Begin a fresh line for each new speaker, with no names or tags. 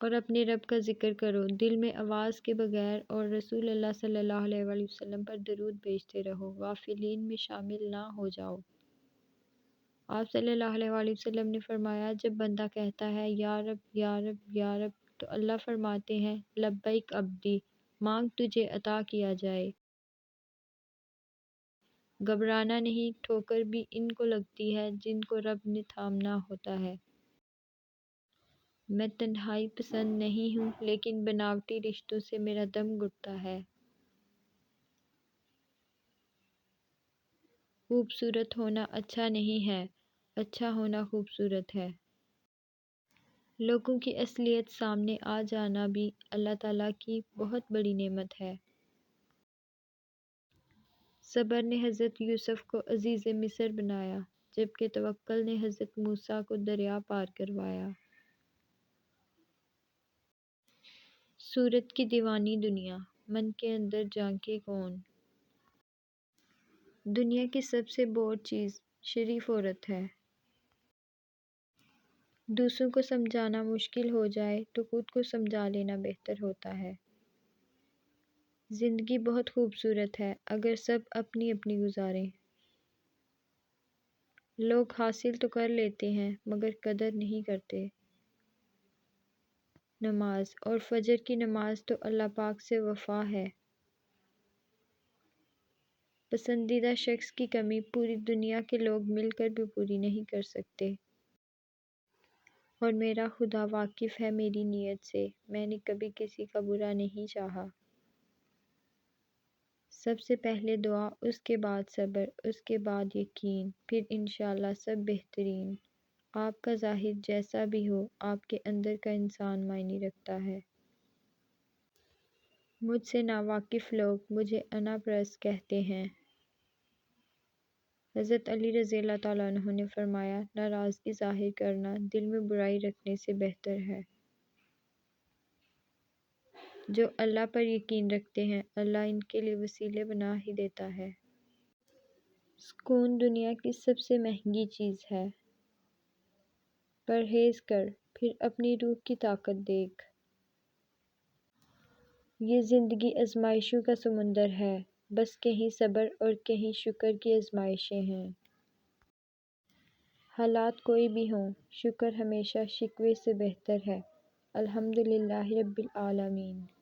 اور اپنے رب کا ذکر کرو دل میں آواز کے بغیر، اور رسول اللہ صلی اللہ علیہ وآلہ وسلم پر درود بھیجتے رہو، غافلین میں شامل نہ ہو جاؤ۔ آپ صلی اللہ علیہ وآلہ وسلم نے فرمایا، جب بندہ کہتا ہے یا رب یا رب یا رب، تو اللہ فرماتے ہیں لبیک عبدی، مانگ تجھے عطا کیا جائے۔ گھبرانا نہیں، ٹھوکر بھی ان کو لگتی ہے جن کو رب نے تھامنا ہوتا ہے۔ میں تنہائی پسند نہیں ہوں، لیکن بناوٹی رشتوں سے میرا دم گھٹتا ہے۔ خوبصورت ہونا اچھا نہیں ہے، اچھا ہونا خوبصورت ہے۔ لوگوں کی اصلیت سامنے آ جانا بھی اللہ تعالیٰ کی بہت بڑی نعمت ہے۔ صبر نے حضرت یوسف کو عزیز مصر بنایا، جبکہ توکل نے حضرت موسیٰ کو دریا پار کروایا۔ صورت کی دیوانی دنیا، من کے اندر جھانکے کون؟ دنیا کی سب سے بور چیز شریف عورت ہے۔ دوسروں کو سمجھانا مشکل ہو جائے تو خود کو سمجھا لینا بہتر ہوتا ہے۔ زندگی بہت خوبصورت ہے اگر سب اپنی اپنی گزاریں۔ لوگ حاصل تو کر لیتے ہیں مگر قدر نہیں کرتے۔ نماز، اور فجر کی نماز تو اللہ پاک سے وفا ہے۔ پسندیدہ شخص کی کمی پوری دنیا کے لوگ مل کر بھی پوری نہیں کر سکتے۔ اور میرا خدا واقف ہے میری نیت سے، میں نے کبھی کسی کا برا نہیں چاہا۔ سب سے پہلے دعا، اس کے بعد صبر، اس کے بعد یقین، پھر انشاءاللہ سب بہترین۔ آپ کا ظاہر جیسا بھی ہو، آپ کے اندر کا انسان معنی رکھتا ہے۔ مجھ سے ناواقف لوگ مجھے انا پرست کہتے ہیں۔ حضرت علی رضی اللہ تعالیٰ عنہ نے فرمایا، ناراضگی ظاہر کرنا دل میں برائی رکھنے سے بہتر ہے۔ جو اللہ پر یقین رکھتے ہیں، اللہ ان کے لیے وسیلے بنا ہی دیتا ہے۔ سکون دنیا کی سب سے مہنگی چیز ہے۔ پرہیز کر، پھر اپنی روح کی طاقت دیکھ۔ یہ زندگی آزمائشوں کا سمندر ہے، بس کہیں صبر اور کہیں شکر کی آزمائشیں ہیں۔ حالات کوئی بھی ہوں، شکر ہمیشہ شکوے سے بہتر ہے۔ الحمدللہ رب العالمین۔